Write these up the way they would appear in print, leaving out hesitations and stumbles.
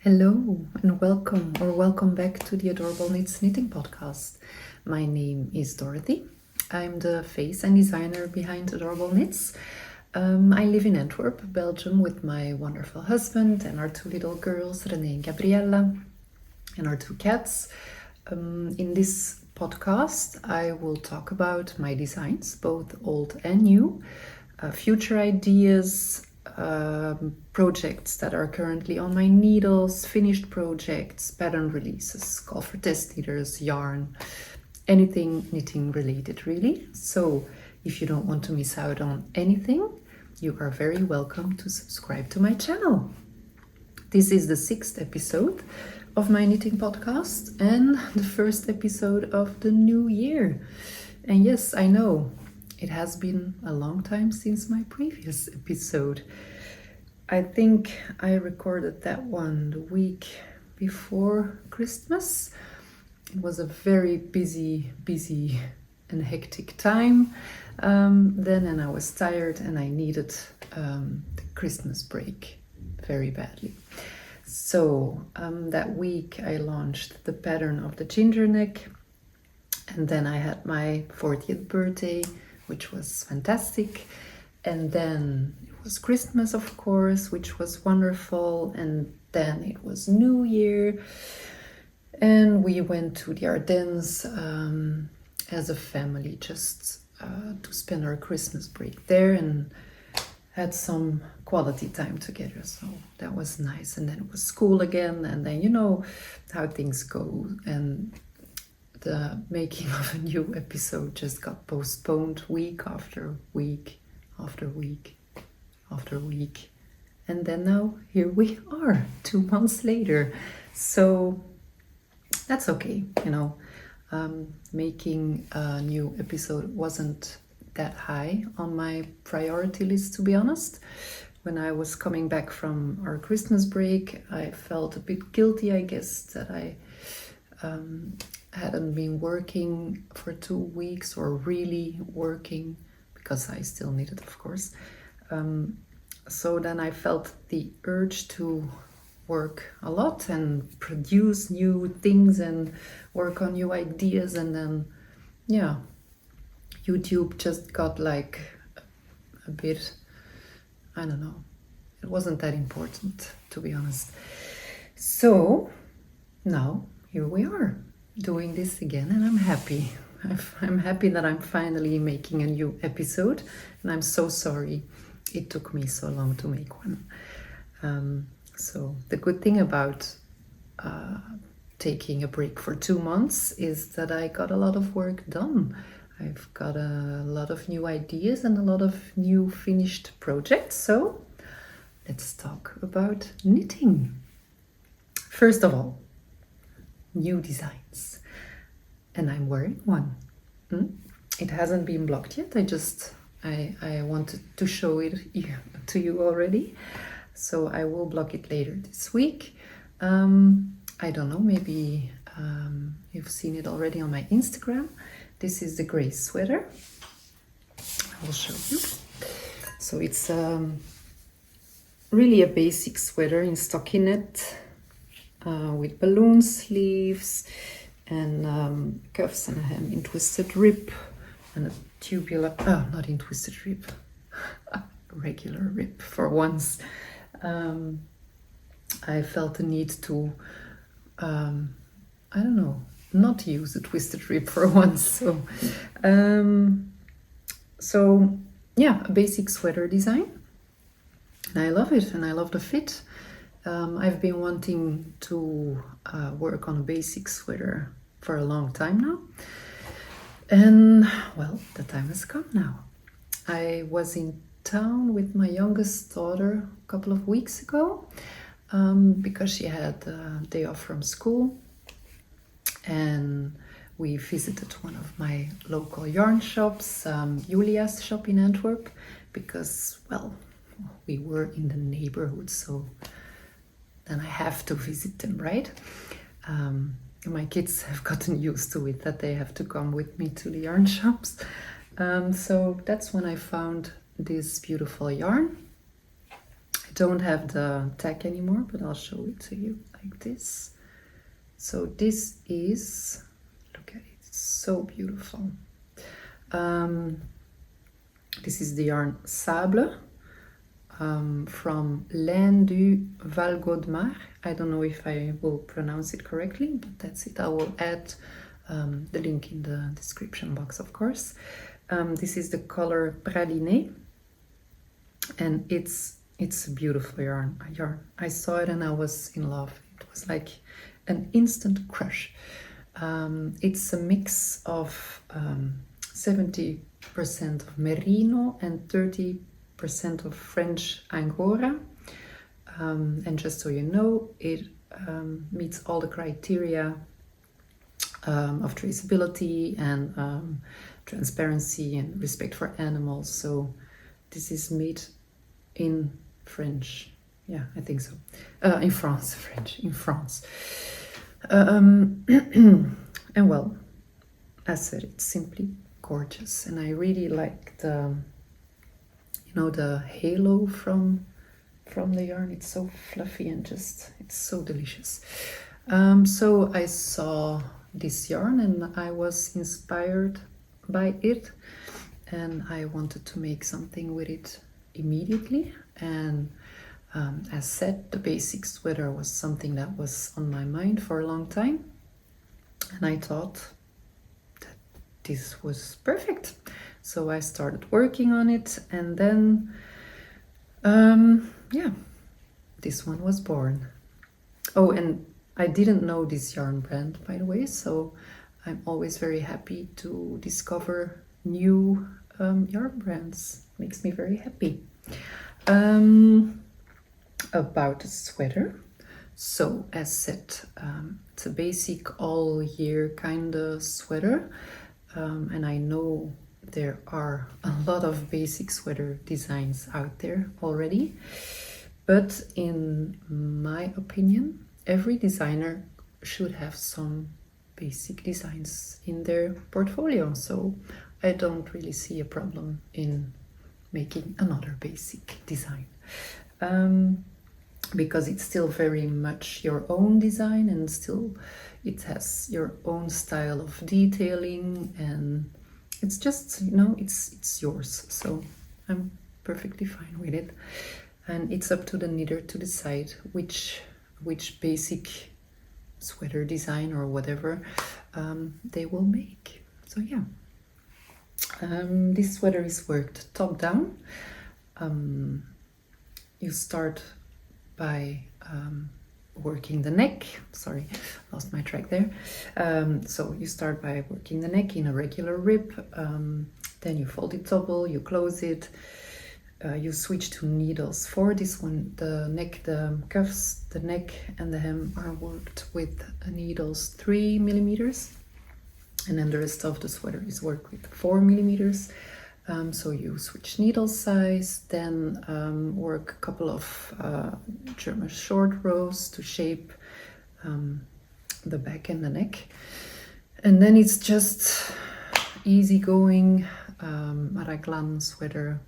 Hello and welcome back to the Adorable Knits Knitting Podcast. My name is Dorothy. I'm the face and designer behind Adorable Knits. I live in Antwerp, Belgium, with my wonderful husband and our two little girls, René and Gabriella, and our two cats. In this podcast, I will talk about my designs, both old and new, future ideas, projects that are currently on my needles, finished projects, pattern releases, call for test knitters, yarn, anything knitting related really. So if you don't want to miss out on anything, you are very welcome to subscribe to my channel. This is the 6th episode of my knitting podcast and the first episode of the new year. And yes, I know it has been a long time since my previous episode. I think I recorded that one the week before Christmas. It was a very busy and hectic time then, and I was tired and I needed the Christmas break very badly. So that week I launched the pattern of the ginger neck, and then I had my 40th birthday, which was fantastic. And then it was Christmas, of course, which was wonderful. And then it was New Year. And we went to the Ardennes as a family just to spend our Christmas break there and had some quality time together. So that was nice. And then it was school again. And then you know how things go. And the making of a new episode just got postponed week after week after week after week. And then now here we are 2 months later. So that's okay, you know. Making a new episode wasn't that high on my priority list, to be honest. When I was coming back from our Christmas break, I felt a bit guilty, I guess, that I hadn't been working for 2 weeks, or really working, because I still needed, of course. So then I felt the urge to work a lot and produce new things and work on new ideas. And then, yeah, YouTube just got like a bit, I don't know, it wasn't that important, to be honest. So now here we are doing this again, and I'm happy. I'm happy that I'm finally making a new episode, and I'm so sorry it took me so long to make one. So the good thing about taking a break for 2 months is that I got a lot of work done. I've got a lot of new ideas and a lot of new finished projects. So let's talk about knitting. First of all, new designs. And I'm wearing one. It hasn't been blocked yet. I wanted to show it to you already. So I will block it later this week. I don't know, maybe you've seen it already on my Instagram. This is the gray sweater. I will show you. So it's really a basic sweater in stockinette with balloon sleeves and cuffs and a hem in twisted rib and a tubular, not in twisted rib, regular rib for once. I felt the need to, I don't know, not use a twisted rib for once. So yeah, a basic sweater design. And I love it, and I love the fit. I've been wanting to work on a basic sweater for a long time now. And well, the time has come now. I was in town with my youngest daughter a couple of weeks ago because she had a day off from school. And we visited one of my local yarn shops, Julia's shop in Antwerp, because, well, we were in the neighborhood, so then I have to visit them, right? My kids have gotten used to it, that they have to come with me to the yarn shops. So that's when I found this beautiful yarn. I don't have the tag anymore, but I'll show it to you like this. So this is, look at it, it's so beautiful. This is the yarn Sable from Laines du Valgaudemar. I don't know if I will pronounce it correctly, but that's it. I will add the link in the description box, of course. This is the color Praliné, and it's a beautiful yarn. I saw it and I was in love. It was like an instant crush. It's a mix of 70% of merino and 30% of French angora. And just so you know, it meets all the criteria of traceability and transparency and respect for animals. So this is made in French. Yeah, I think so. In France, in France. And well, as said, it's simply gorgeous, and I really like the, you know, the halo from the yarn. It's so fluffy and just, it's so delicious. So I saw this yarn and I was inspired by it, and I wanted to make something with it immediately. And as said, the basic sweater was something that was on my mind for a long time, and I thought that this was perfect. So I started working on it, and then yeah, this one was born. Oh, and I didn't know this yarn brand, by the way, so I'm always very happy to discover new yarn brands. Makes me very happy. About the sweater. So as said, it's a basic all year kind of sweater, and I know there are a lot of basic sweater designs out there already, but in my opinion, every designer should have some basic designs in their portfolio. So I don't really see a problem in making another basic design. Because it's still very much your own design, and still it has your own style of detailing, and it's just, you know, it's yours. So I'm perfectly fine with it, and it's up to the knitter to decide which basic sweater design or whatever they will make. So yeah, this sweater is worked top down. You start by working the neck. Sorry, lost my track there. So you start by working the neck in a regular rib, then you fold it double, you close it, you switch to needles. For this one, the neck, the cuffs, the neck and the hem are worked with needles 3 millimeters, and then the rest of the sweater is worked with 4 millimeters. So you switch needle size, then work a couple of German short rows to shape the back and the neck. And then it's just easygoing raglan sweater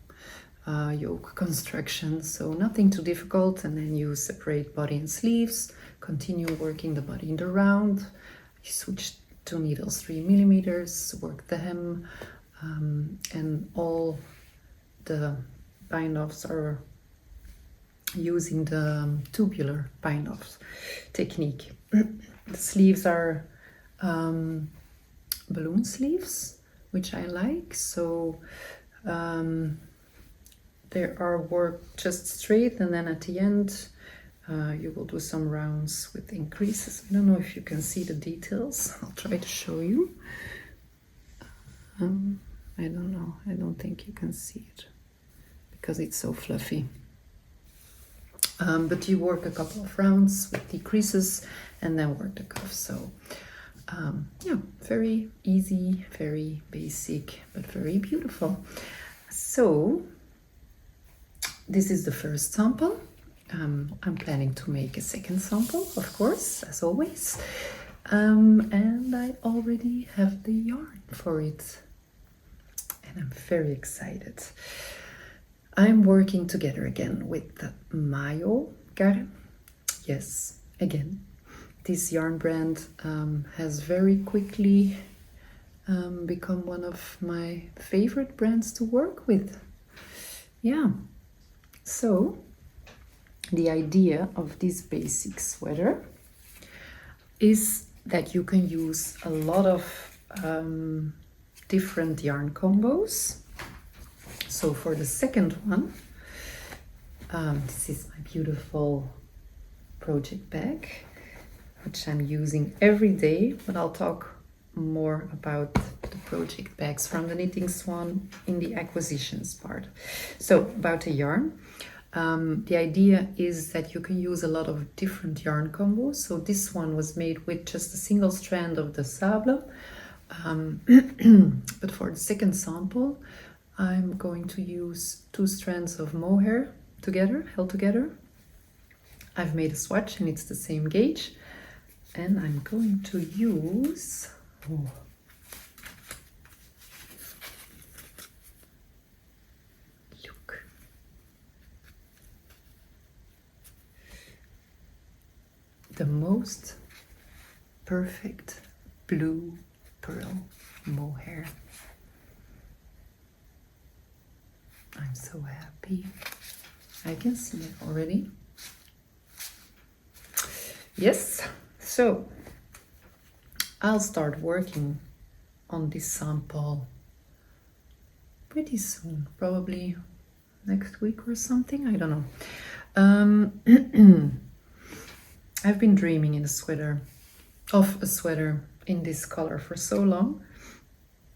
yoke construction, so nothing too difficult. And then you separate body and sleeves, continue working the body in the round, you switch to needles 3 millimeters, work the hem, and all the bind-offs are using the tubular bind-offs technique. The sleeves are balloon sleeves, which I like. So they are worked just straight, and then at the end you will do some rounds with increases. I don't know if you can see the details. I'll try to show you. I don't know. I don't think you can see it because it's so fluffy. But you work a couple of rounds with decreases and then work the cuff. So yeah, very easy, very basic, but very beautiful. So this is the first sample. I'm planning to make a second sample, of course, as always. And I already have the yarn for it. And I'm very excited. I'm working together again with the MUUD. Yes, again. This yarn brand has very quickly become one of my favorite brands to work with. Yeah, so the idea of this basic sweater is that you can use a lot of different yarn combos. So for the second one, this is my beautiful project bag, which I'm using every day, but I'll talk more about the project bags from the Knitting Swan in the acquisitions part. So about the yarn, the idea is that you can use a lot of different yarn combos. So this one was made with just a single strand of the Sable, but for the second sample I'm going to use 2 strands of mohair held together. I've made a swatch and it's the same gauge, and I'm going to use look, the most perfect blue pearl mohair. I'm so happy. I can see it already. Yes, so I'll start working on this sample pretty soon, probably next week or something, I don't know. I've been dreaming of a sweater in this color for so long,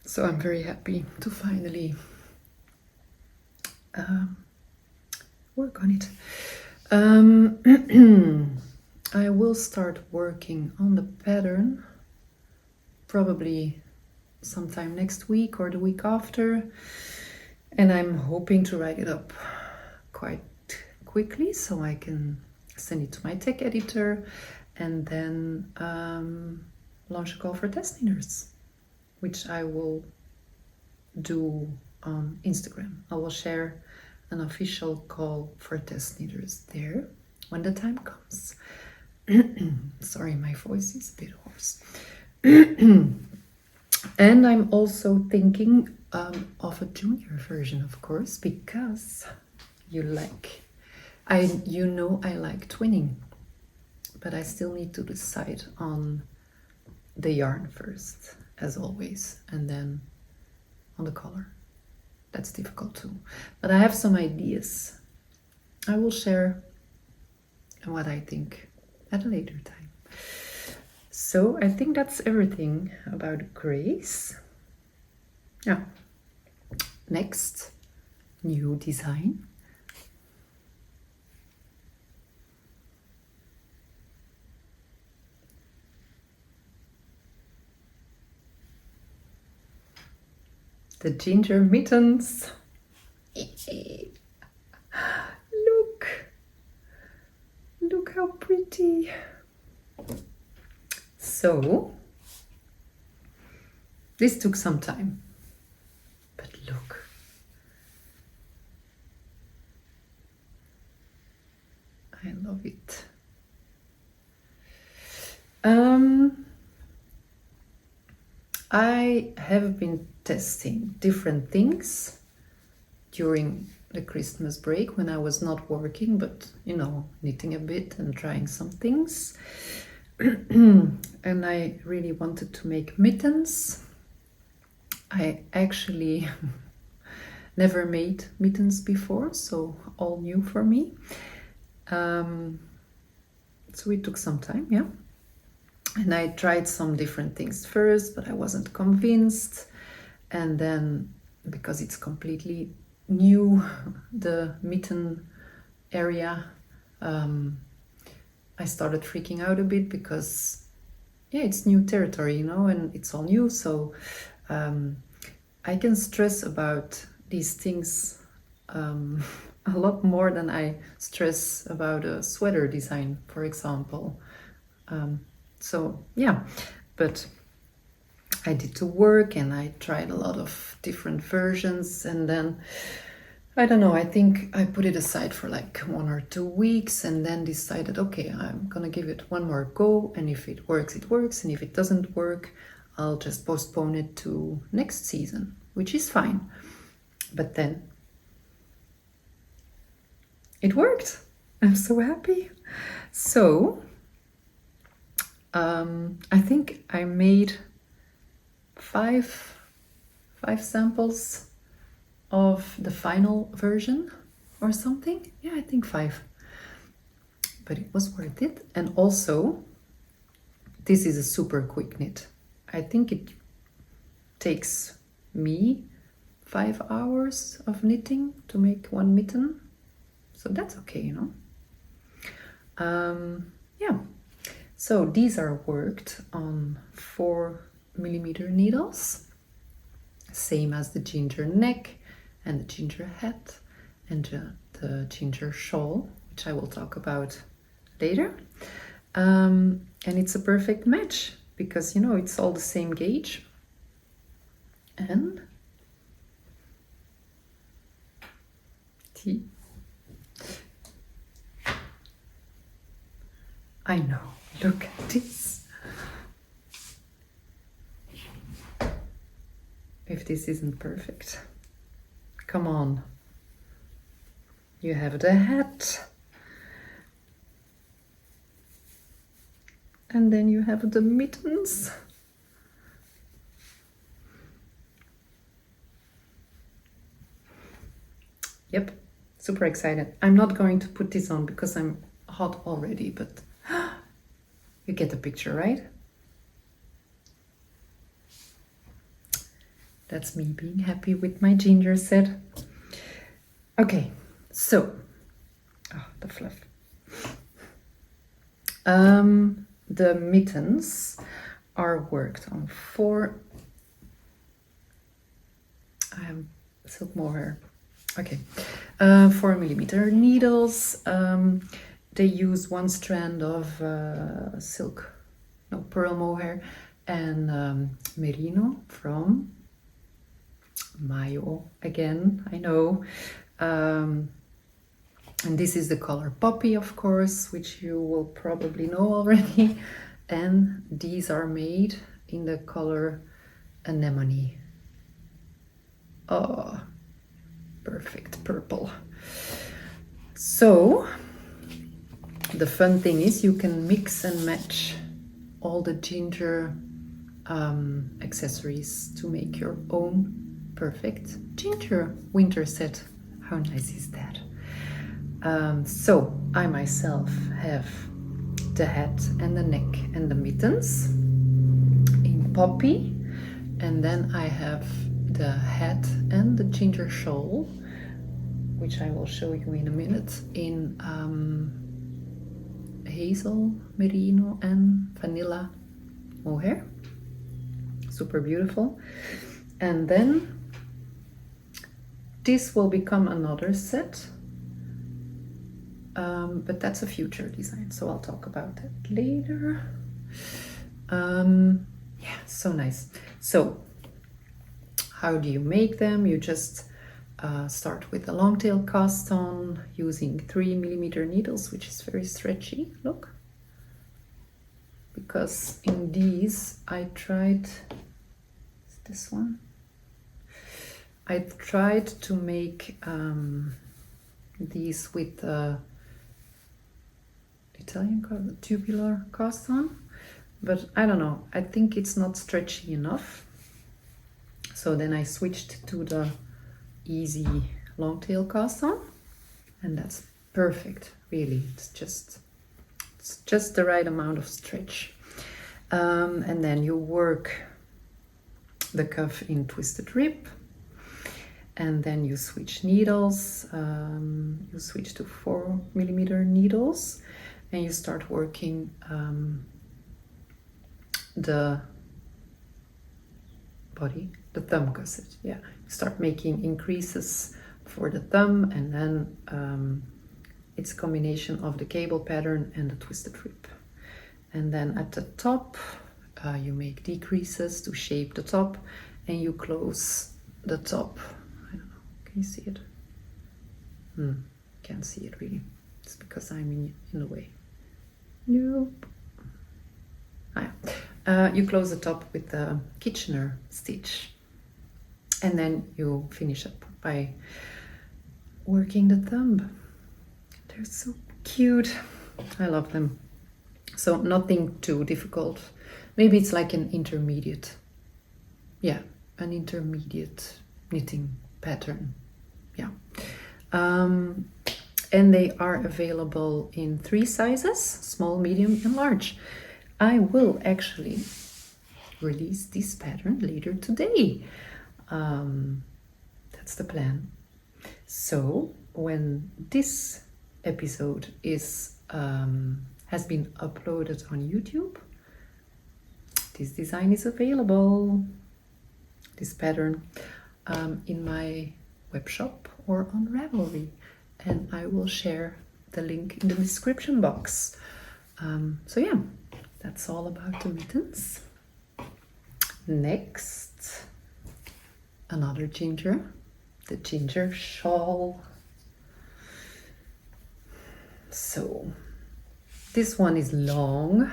so I'm very happy to finally work on it. I will start working on the pattern probably sometime next week or the week after, and I'm hoping to write it up quite quickly so I can send it to my tech editor and then launch a call for test knitters, which I will do on Instagram. I will share an official call for test knitters there when the time comes. Sorry, my voice is a bit hoarse. And I'm also thinking of a junior version, of course, because I like twinning, but I still need to decide on the yarn first, as always, and then on the color. That's difficult too, but I have some ideas. I will share what I think at a later time. So I think that's everything about grace. Yeah. Next, new design. The Ginger Mittens. Look how pretty. So, this took some time, but look. I love it. I have been testing different things during the Christmas break when I was not working, but knitting a bit and trying some things. And I really wanted to make mittens. I actually never made mittens before, so all new for me. So it took some time, yeah. And I tried some different things first, but I wasn't convinced. And then, because it's completely new, the mitten area, I started freaking out a bit because, yeah, it's new territory, and it's all new. So I can stress about these things a lot more than I stress about a sweater design, for example. So yeah, but I did the work and I tried a lot of different versions, and then I don't know, I think I put it aside for like 1 or 2 weeks and then decided, okay, I'm gonna give it one more go, and if it works, it works, and if it doesn't work, I'll just postpone it to next season, which is fine. But then it worked. I'm so happy. So I think I made five samples of the final version or something. Yeah, I think 5. But it was worth it. And also, this is a super quick knit. I think it takes me 5 hours of knitting to make 1 mitten. So that's okay, you know. Yeah. So these are worked on 4mm needles, same as the ginger neck and the ginger hat and the ginger shawl, which I will talk about later. And it's a perfect match because, you know, it's all the same gauge. And I know, look at this. If this isn't perfect. Come on. You have the hat. And then you have the mittens. Yep, super excited. I'm not going to put this on because I'm hot already, but you get the picture, right? That's me being happy with my ginger set. Okay, so, the fluff. The mittens are worked on 4. I have silk mohair. Okay, 4mm needles. They use 1 strand of pearl mohair and merino from Mayo again, I know. And this is the color Poppy, of course, which you will probably know already. And these are made in the color Anemone. Oh, perfect purple. So the fun thing is you can mix and match all the ginger accessories to make your own perfect ginger winter set. How nice is that? So I myself have the hat and the neck and the mittens in Poppy, and then I have the hat and the ginger shawl, which I will show you in a minute, in hazel, merino and vanilla mohair. Super beautiful. And then this will become another set, but that's a future design, so I'll talk about that later. Yeah, so nice. So how do you make them? You just start with a long tail cast on using 3mm needles, which is very stretchy, look. Because in these I tried, this one? I tried to make these with Italian tubular cast on, but I don't know, I think it's not stretchy enough. So then I switched to the easy long tail cast on, and that's perfect, really. It's just the right amount of stretch. And then you work the cuff in twisted rib, and then you switch needles. You switch to 4mm needles, and you start working the body, the thumb gusset. Yeah, you start making increases for the thumb, and then it's a combination of the cable pattern and the twisted rib. And then at the top, you make decreases to shape the top, and you close the top. I don't know, can you see it? Can't see it really. It's because I'm in the way. Nope. You close the top with the Kitchener stitch, and then you finish up by working the thumb. They're so cute. I love them. So nothing too difficult. Maybe it's like an intermediate. Yeah, an intermediate knitting pattern. Yeah. And they are available in 3 sizes, small, medium, and large. I will actually release this pattern later today. That's the plan. So when this episode is has been uploaded on YouTube, this design is available, this pattern, in my web shop or on Ravelry, and I will share the link in the description box. So yeah, that's all about the mittens. Next, another ginger, the Ginger Shawl. So this one is long.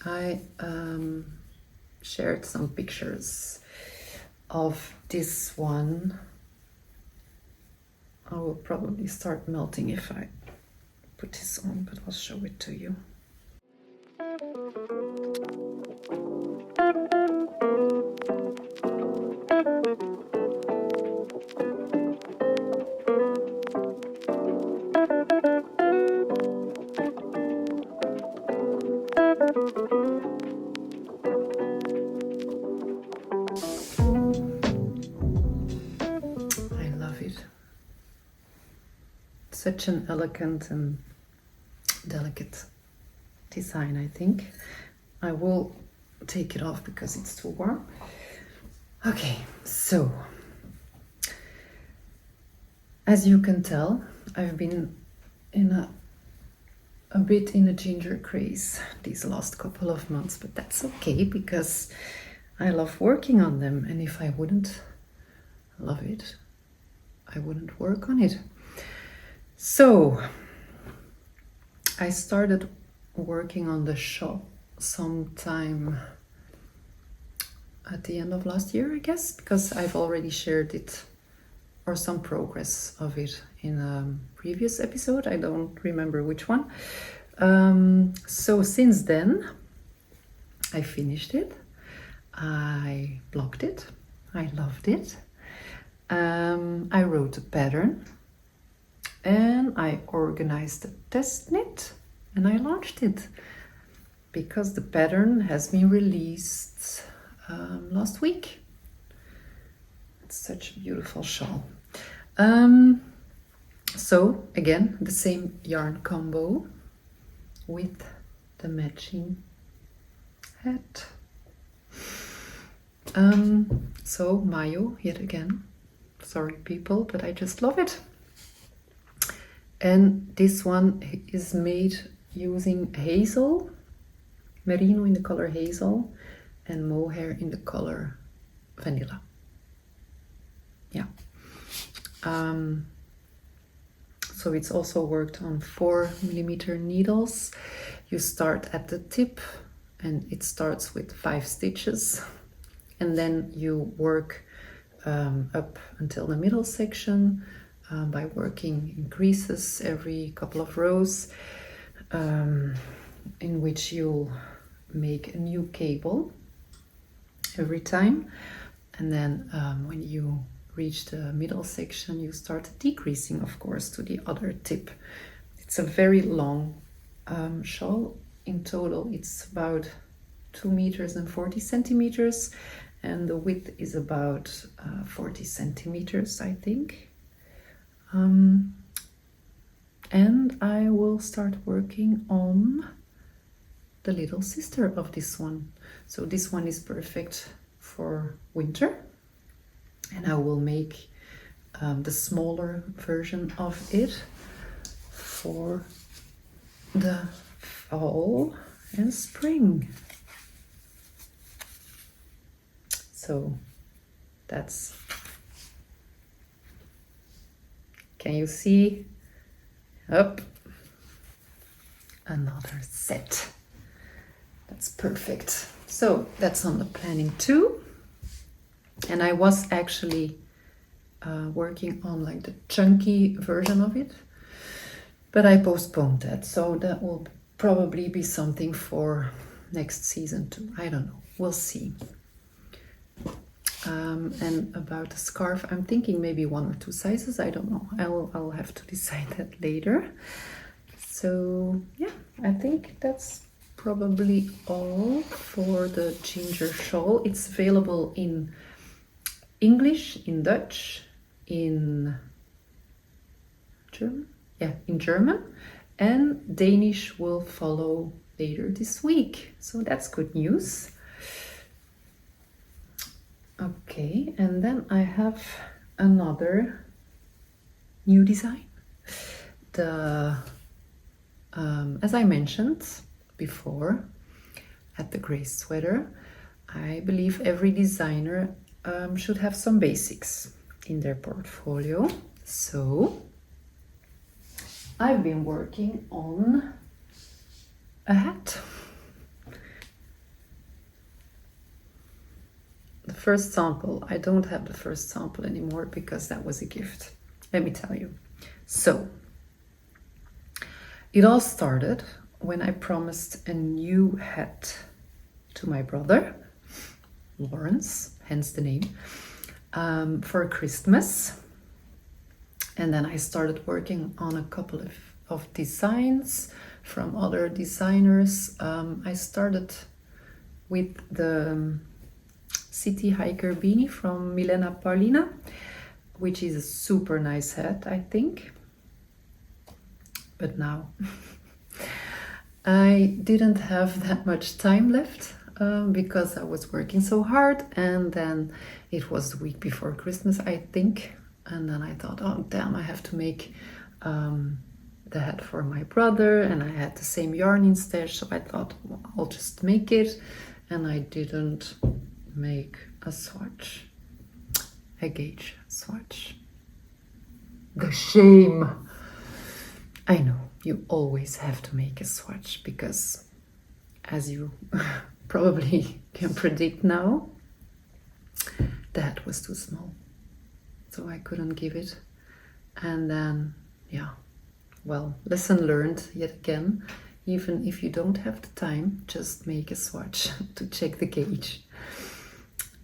I shared some pictures of this one. I will probably start melting if I put this on, but I'll show it to you. Such an elegant and delicate design, I think. I will take it off because it's too warm. Okay, so as you can tell, I've been in a bit in a ginger craze these last couple of months, but that's okay because I love working on them, and if I wouldn't love it, I wouldn't work on it. So I started working on the shawl sometime at the end of last year, I guess, because I've already shared it, or some progress of it, in a previous episode. I don't remember which one. So since then, I finished it. I blocked it. I loved it. I wrote a pattern. And I organized the test knit and I launched it because the pattern has been released last week. It's such a beautiful shawl. So again, the same yarn combo with the matching hat. So Mayo yet again. Sorry people, but I just love it. And this one is made using hazel, merino in the color hazel, and mohair in the color vanilla. Yeah. So it's also worked on 4mm needles. You start at the tip and it starts with 5 stitches. And then you work up until the middle section. By working in creases every couple of rows, in which you'll make a new cable every time, and then when you reach the middle section you start decreasing, of course, to the other tip. It's a very long shawl. In total it's about 2 meters and 40 centimeters, and the width is about 40 centimeters, I think. And I will start working on the little sister of this one. So this one is perfect for winter, and I will make the smaller version of it for the fall and spring. So that's, can you see? Up, another set. That's perfect. So that's on the planning too. And I was actually working on like the chunky version of it, but I postponed that. So that will probably be something for next season too. I don't know. We'll see. And about the scarf, I'm thinking maybe 1 or 2 sizes. I don't know. I'll have to decide that later. So yeah, I think that's probably all for the Ginger Shawl. It's available in English, in Dutch, in German. Yeah, in German, and Danish will follow later this week. So that's good news. Okay, and then I have another new design. As I mentioned before, at the gray sweater, I believe every designer should have some basics in their portfolio. So I've been working on a hat. The first sample, I don't have the first sample anymore because that was a gift. Let me tell you. So it all started when I promised a new hat to my brother, Lawrence, hence the name, for Christmas. And then I started working on a couple of designs from other designers. I started with the City Hiker beanie from Milena Paulina, which is a super nice hat, I think. But now I didn't have that much time left because I was working so hard, and then it was the week before Christmas, I think, and then I thought, oh damn, I have to make the hat for my brother, and I had the same yarn in stash, so I thought, well, I'll just make it, and I didn't make a swatch, a gauge swatch. The shame. I know, you always have to make a swatch because, as you probably can predict now, the hat was too small. So I couldn't give it. And then, yeah, well, lesson learned yet again. Even if you don't have the time, just make a swatch to check the gauge.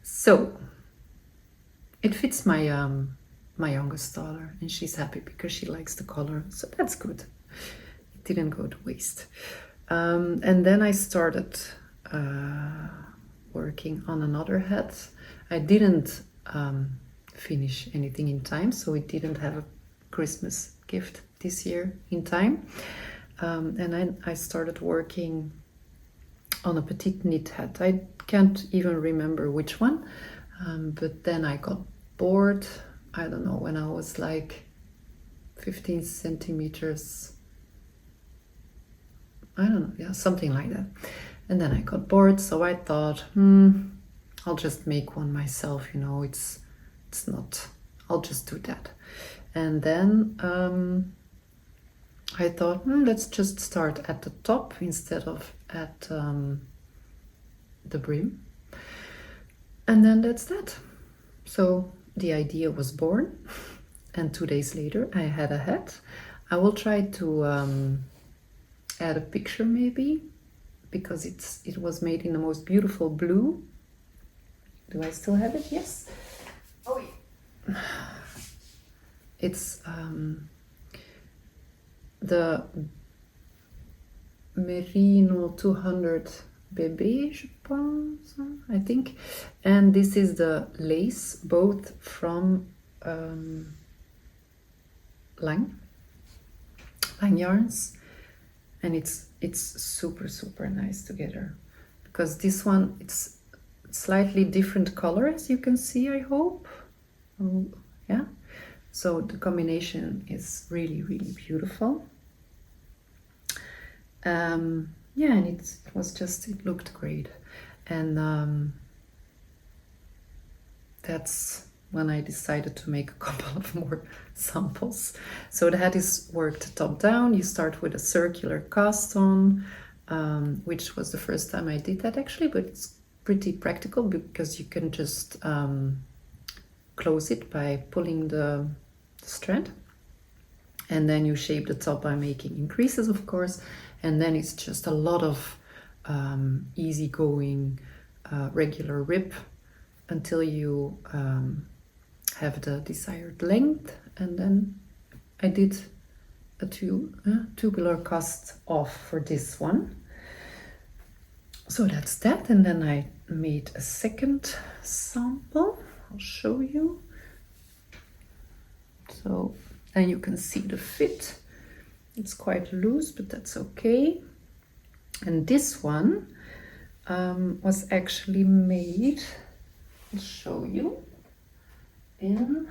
So it fits my my youngest daughter, and she's happy because she likes the color, so that's good. It didn't go to waste. And then I started working on another hat. I didn't finish anything in time, so we didn't have a Christmas gift this year in time. And I started working on a petite knit hat. I can't even remember which one, but then I got bored. I don't know, when I was like 15 centimeters, I don't know, yeah, something like that. And then I got bored, so I thought, I'll just make one myself, you know, it's not, I'll just do that. And then I thought, let's just start at the top instead of at the brim. And then that's that. So the idea was born, and 2 days later I had a hat. I will try to add a picture maybe, because it was made in the most beautiful blue. Do I still have it? Yes. Oh yeah. It's the Merino 200 Bébé, je pense, I think. And this is the lace, both from Laines yarns, and it's super nice together, because this one, it's slightly different color, as you can see, I hope. Yeah, so the combination is really beautiful. Yeah, and it looked great. And that's when I decided to make a couple of more samples. So the hat is worked top down. You start with a circular cast on, which was the first time I did that actually, but it's pretty practical because you can just close it by pulling the strand, and then you shape the top by making increases, of course, and then it's just a lot of easygoing regular rip until you have the desired length. And then I did a tubular cast off for this one. So that's that, and then I made a second sample. I'll show you. So then you can see the fit. It's quite loose, but that's okay. And this one was actually made, I'll show you, in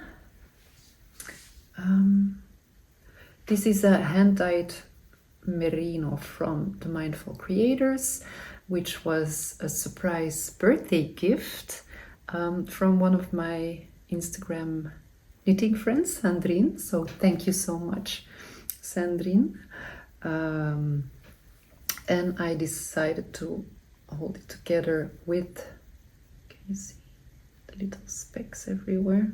this is a hand-dyed merino from the Mindful Creators, which was a surprise birthday gift from one of my Instagram knitting friends, Sandrine. So thank you so much, Sandrine. And I decided to hold it together with, can you see the little specks everywhere?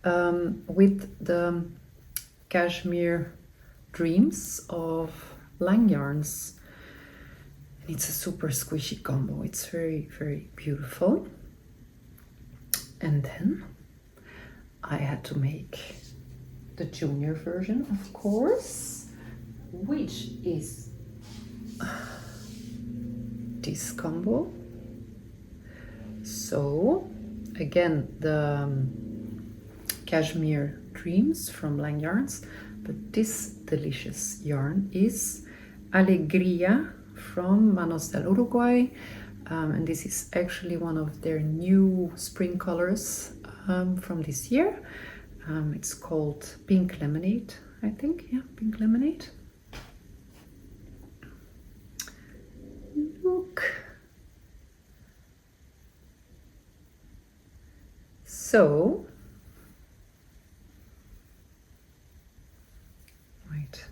With the Cashmere Dreams of Lang Yarns. It's a super squishy combo. It's very, very beautiful. And then I had to make the junior version, of course, which is this combo. So again, the Cashmere Dreams from Lang Yarns, but this delicious yarn is Alegria from Manos del Uruguay, and this is actually one of their new spring colors from this year. It's called Pink Lemonade, I think. Yeah, Pink Lemonade. Look. So, right.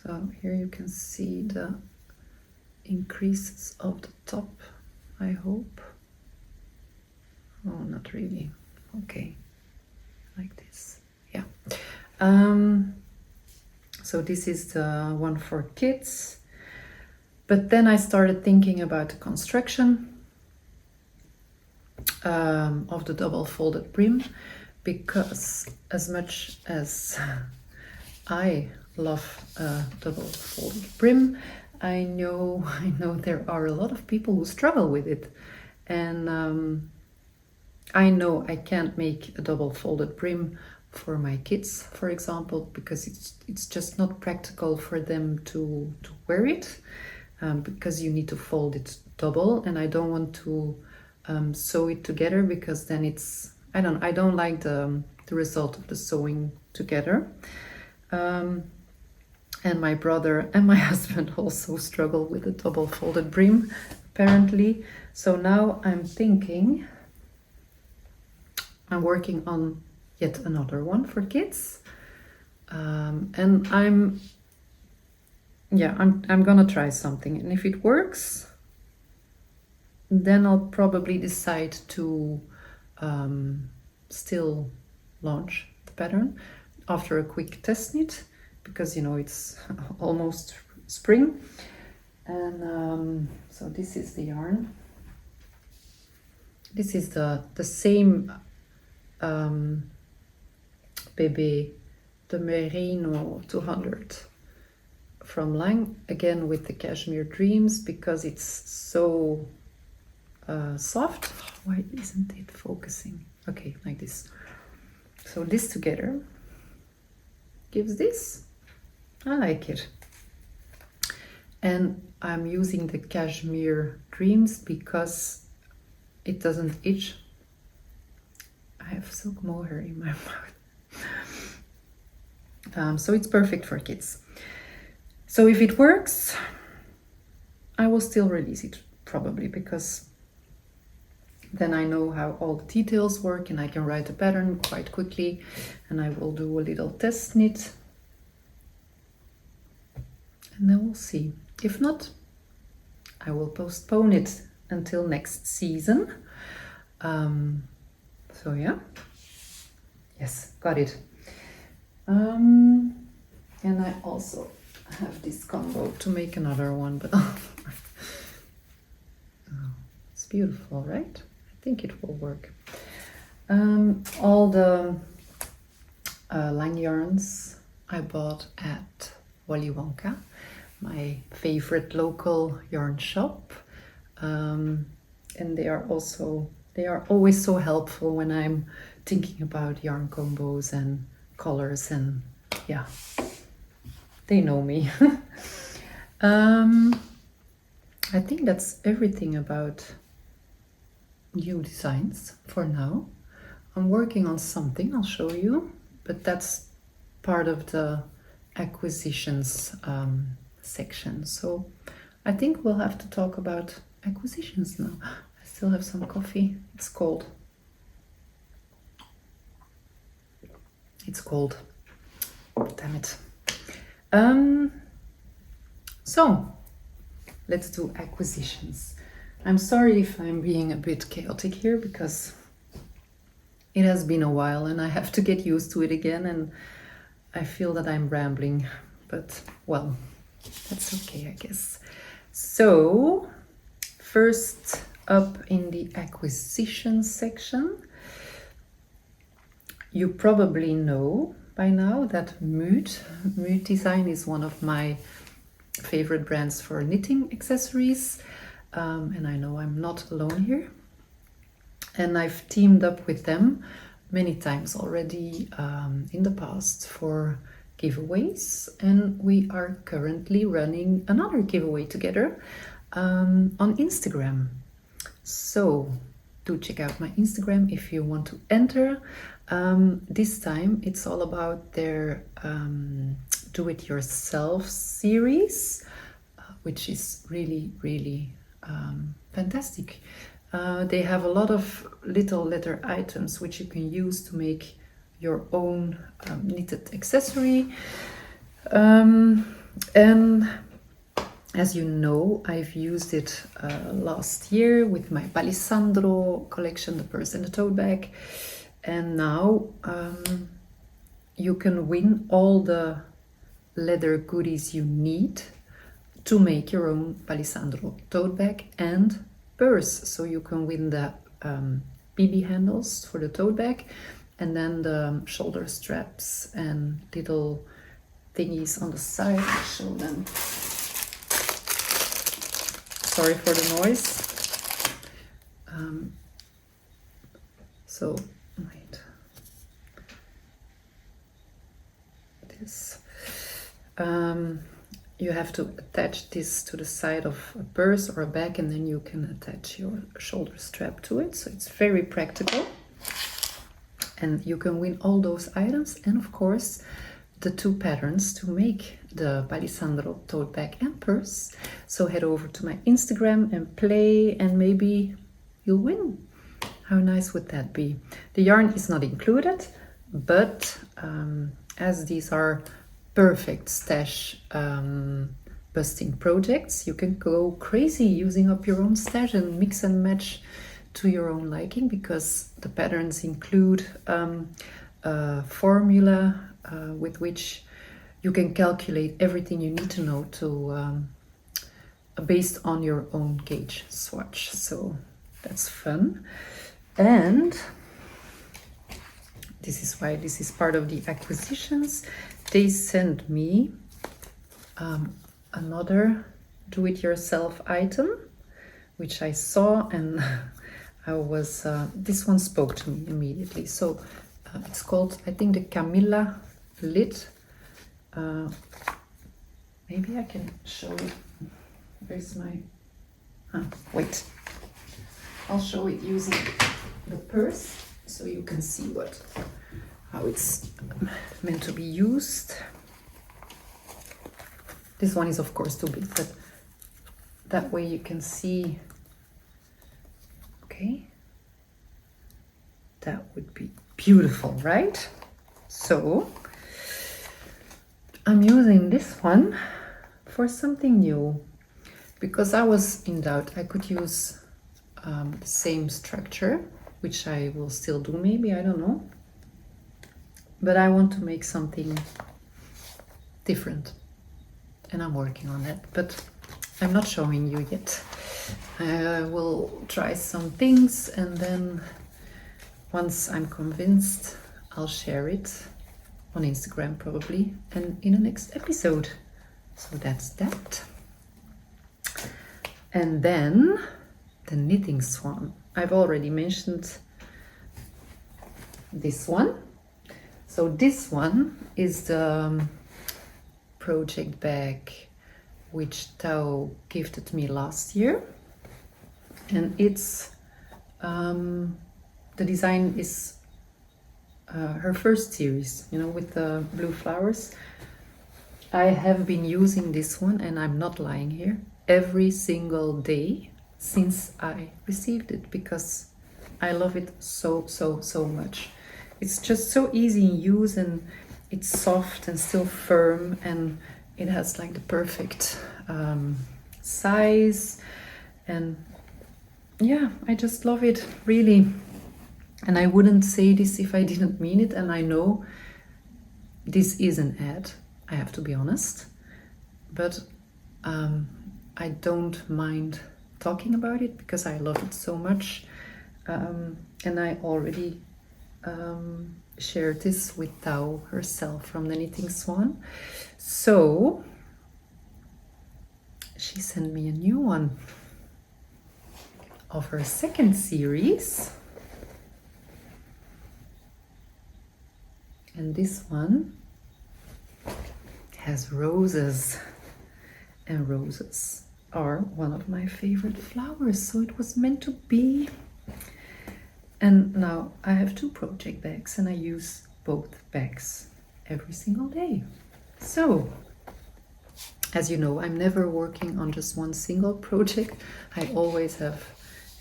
So here you can see the increases of the top, I hope. Oh, not really. Okay, like this. Yeah. So this is the one for kids. But then I started thinking about the construction of the double folded brim, because as much as I love a double folded brim, I know there are a lot of people who struggle with it, and I know I can't make a double folded brim for my kids, for example, because it's just not practical for them to wear it, because you need to fold it double, and I don't want to sew it together, because then it's I don't like the result of the sewing together. And my brother and my husband also struggle with a double folded brim, apparently. So now I'm thinking, I'm working on yet another one for kids. And I'm gonna try something. And if it works, then I'll probably decide to still launch the pattern after a quick test knit, because it's almost spring. And so this is the yarn. This is the same Bébé, the Merino 200 from Lang, again with the Cashmere Dreams, because it's so soft. Why isn't it focusing? Okay, like this. So this together gives this. I like it. And I'm using the Cashmere Dreams because it doesn't itch. I have silk mohair in my mouth. So it's perfect for kids. So if it works, I will still release it probably, because then I know how all the details work and I can write a pattern quite quickly, and I will do a little test knit and then we'll see. If not, I will postpone it until next season. So yeah, yes, got it. And I also have this combo to make another one, but oh, it's beautiful, right? I think it will work. All the line yarns I bought at Wally Wonka, my favorite local yarn shop, and they are always so helpful when I'm thinking about yarn combos and colors, and yeah, they know me. I think that's everything about new designs for now. I'm working on something I'll show you, but that's part of the acquisitions section. So I think we'll have to talk about acquisitions now. I still have some coffee. It's cold. It's cold. Damn it. So let's do acquisitions. I'm sorry if I'm being a bit chaotic here, because it has been a while and I have to get used to it again, and I feel that I'm rambling, but well, that's okay, I guess. So first up in the acquisitions section, you probably know by now that MUUD Design is one of my favorite brands for knitting accessories, and I know I'm not alone here. And I've teamed up with them many times already in the past for giveaways, and we are currently running another giveaway together on Instagram. So do check out my Instagram if you want to enter. This time it's all about their do-it-yourself series, which is really fantastic. They have a lot of little letter items which you can use to make your own knitted accessory. And as you know, I've used it last year with my Palissandro collection, the purse and the tote bag. And now you can win all the leather goodies you need to make your own Palissandro tote bag and purse. So you can win the BB handles for the tote bag, and then the shoulder straps and little thingies on the side. I'll show them. Sorry for the noise. So wait, this. You have to attach this to the side of a purse or a bag, and then you can attach your shoulder strap to it. So it's very practical. And you can win all those items, and of course the 2 patterns to make the Palissandro tote bag and purse. So head over to my Instagram and play, and maybe you'll win. How nice would that be? The yarn is not included, but as these are perfect stash busting projects, you can go crazy using up your own stash and mix and match to your own liking, because the patterns include a formula with which you can calculate everything you need to know to based on your own gauge swatch. So that's fun. And this is why this is part of the acquisitions. They sent me another do-it-yourself item, which I saw, and I was this one spoke to me immediately. So it's called, I think, the Camila lid. Maybe I can show it. Where's my wait, I'll show it using the purse so you can see how it's meant to be used. This one is of course too big, but that way you can see. Okay, That would be beautiful, right? So I'm using this one for something new because I was in doubt. I could use the same structure, which I will still do maybe, I don't know. But I want to make something different and I'm working on that, but I'm not showing you yet. I will try some things and then once I'm convinced, I'll share it on Instagram probably and in the next episode. So that's that. And then the knitting swan. I've already mentioned this one. So this one is the project bag which Thao gifted me last year. And it's, the design is her first series, you know, with the blue flowers. I have been using this one, and I'm not lying here, every single day since I received it because I love it so much. It's just so easy in use and it's soft and still firm and it has like the perfect size and yeah, I just love it really. And I wouldn't say this if I didn't mean it, and I know this is an ad, I have to be honest, but I don't mind talking about it because I love it so much, and I already shared this with Thao herself from the Knitting Swan. So she sent me a new one of her second series. And this one has roses, and roses are one of my favorite flowers, so it was meant to be. And now I have two project bags and I use both bags every single day. So, as you know, I'm never working on just one single project. I always have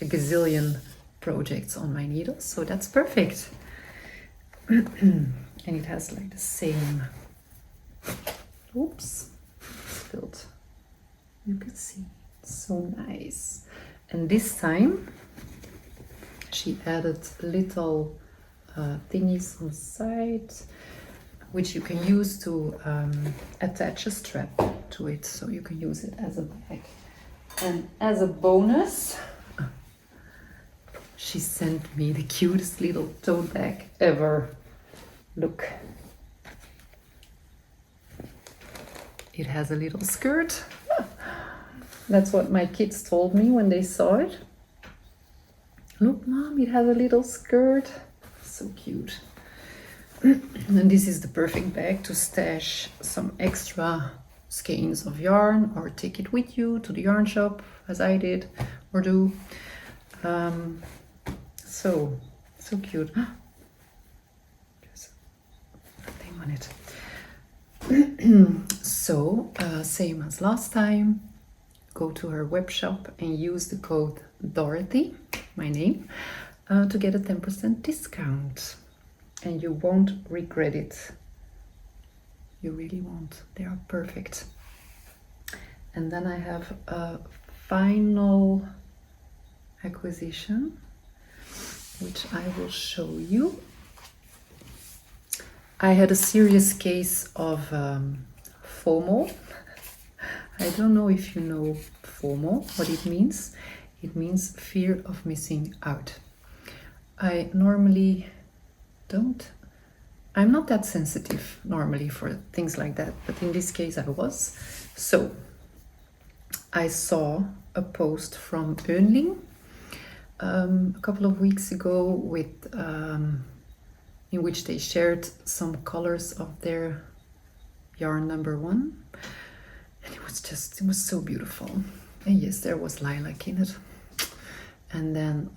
a gazillion projects on my needle, so that's perfect. And it has like the same, oops, spilled. You can see, so nice. And this time she added little thingies on the side, which you can use to attach a strap to it, so you can use it as a bag. And as a bonus, she sent me the cutest little tote bag ever. Look, it has a little skirt. That's what my kids told me when they saw it. Look, Mom, it has a little skirt. So cute. And this is the perfect bag to stash some extra skeins of yarn or take it with you to the yarn shop, as I did or do. So cute. On it. So same as last time, go to her web shop and use the code Dorothy, my name, to get a 10% discount, and you won't regret it. You really won't. They are perfect. And then I have a final acquisition which I will show you. I had a serious case of FOMO. I don't know if you know FOMO, what it means. It means fear of missing out. I normally I'm not that sensitive normally for things like that, but in this case I was. So I saw a post from Oenling a couple of weeks ago with in which they shared some colors of their yarn number 1, and it was so beautiful. And yes, there was lilac in it, and then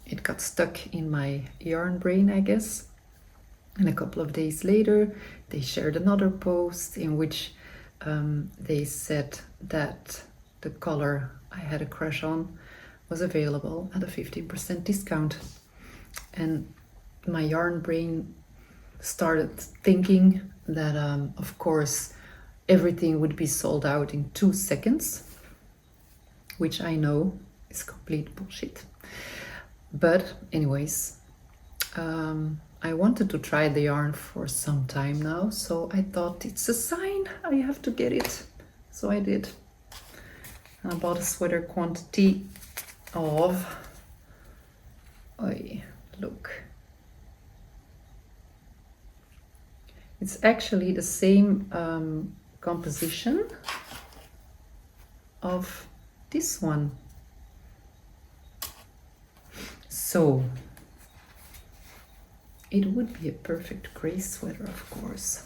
it got stuck in my yarn brain, I guess. And a couple of days later they shared another post in which they said that the color I had a crush on was available at a 15% discount. And my yarn brain started thinking that, of course, everything would be sold out in 2 seconds, which I know is complete bullshit. But anyways, I wanted to try the yarn for some time now, so I thought it's a sign, I have to get it. So I did. I bought a sweater quantity of, look. It's actually the same composition of this one. So it would be a perfect gray sweater, of course.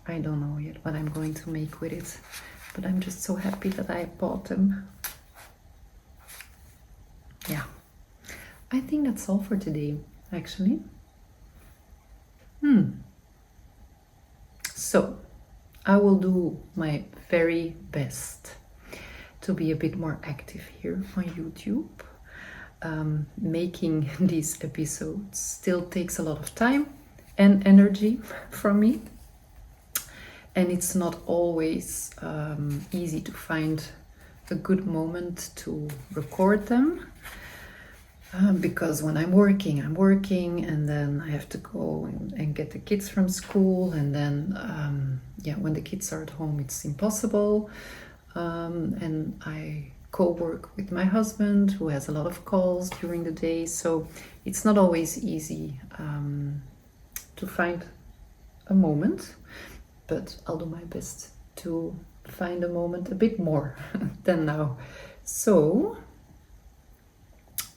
I don't know yet what I'm going to make with it, but I'm just so happy that I bought them. Yeah, I think that's all for today, actually. So I will do my very best to be a bit more active here on YouTube. Making these episodes still takes a lot of time and energy from me, and it's not always easy to find a good moment to record them, because when I'm working, and then I have to go and get the kids from school, and then when the kids are at home, it's impossible. And I co-work with my husband, who has a lot of calls during the day, so it's not always easy to find a moment, but I'll do my best to find a moment a bit more than now. So,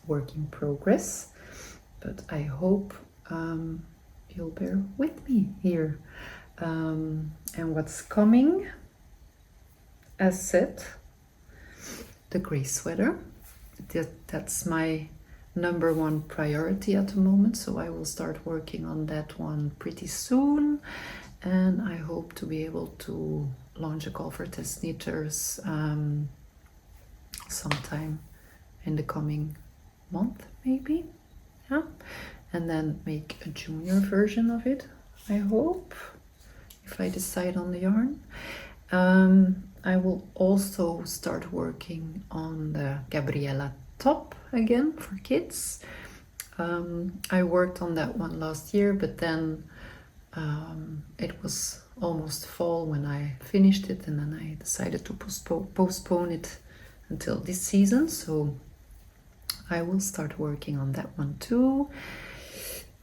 work in progress, but I hope you'll bear with me here. And what's coming, as said, the grey sweater. That's my number one priority at the moment, so I will start working on that one pretty soon, and I hope to be able to launch a call for test knitters sometime in the coming month, maybe, yeah, and then make a junior version of it, I hope, if I decide on the yarn. I will also start working on the Gabriella top again for kids. I worked on that one last year, but then it was almost fall when I finished it, and then I decided to postpone it until this season, so I will start working on that one too.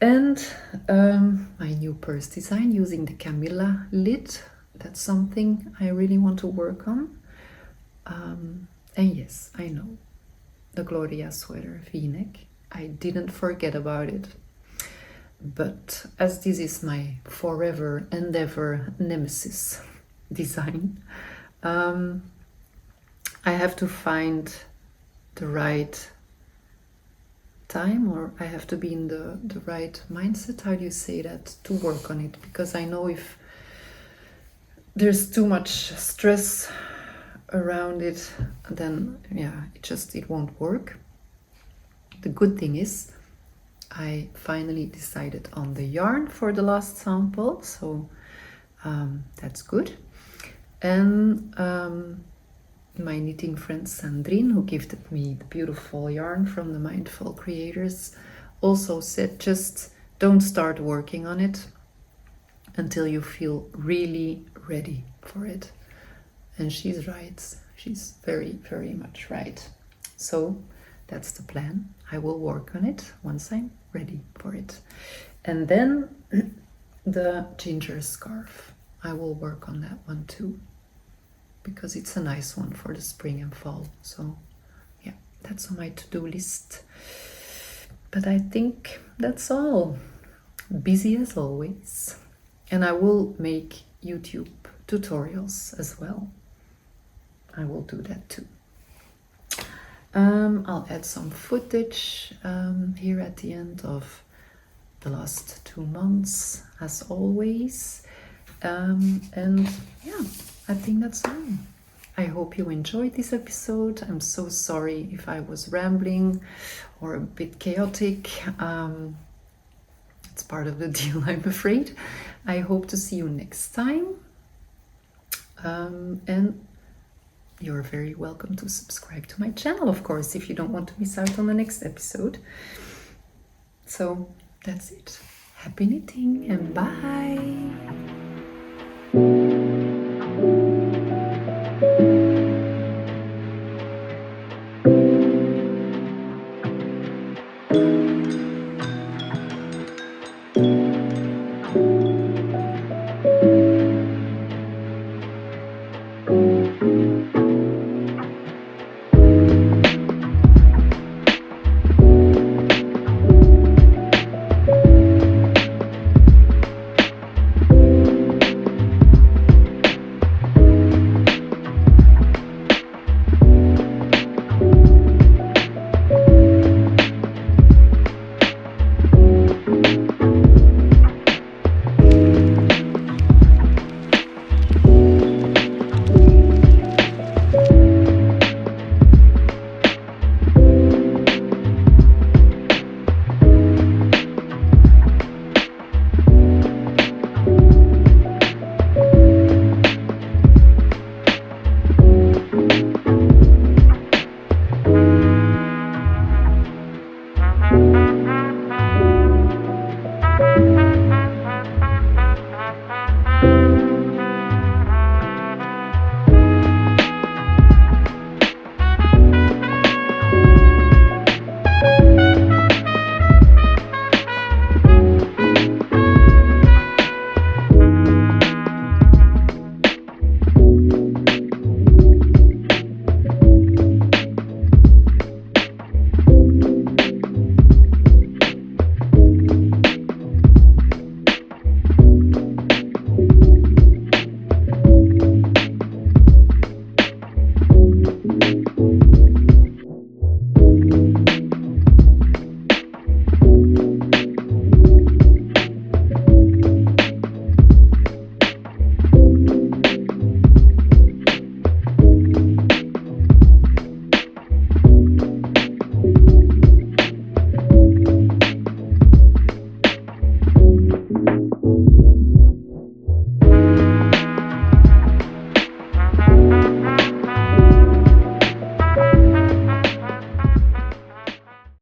And my new purse design using the Camila lid, that's something I really want to work on. And yes, I know, the Gloria sweater V-neck, I didn't forget about it. But as this is my forever endeavor nemesis design, I have to find the right time, or I have to be in the right mindset, how do you say that, to work on it, because I know if there's too much stress around it, then yeah, it won't work. The good thing is I finally decided on the yarn for the last sample, so that's good. And my knitting friend Sandrine, who gifted me the beautiful yarn from the Mindful Creators, also said just don't start working on it until you feel really ready for it. And she's right. She's very, very much right. So that's the plan. I will work on it once I'm ready for it. And then the ginger scarf. I will work on that one too, because it's a nice one for the spring and fall. So yeah, that's on my to-do list. But I think that's all. Busy as always. And I will make YouTube tutorials as well. I will do that too. I'll add some footage here at the end of the last 2 months, as always. And yeah, I think that's all. I hope you enjoyed this episode. I'm so sorry if I was rambling or a bit chaotic. It's part of the deal, I'm afraid. I hope to see you next time. And you're very welcome to subscribe to my channel, of course, if you don't want to miss out on the next episode. So that's it. Happy knitting and bye!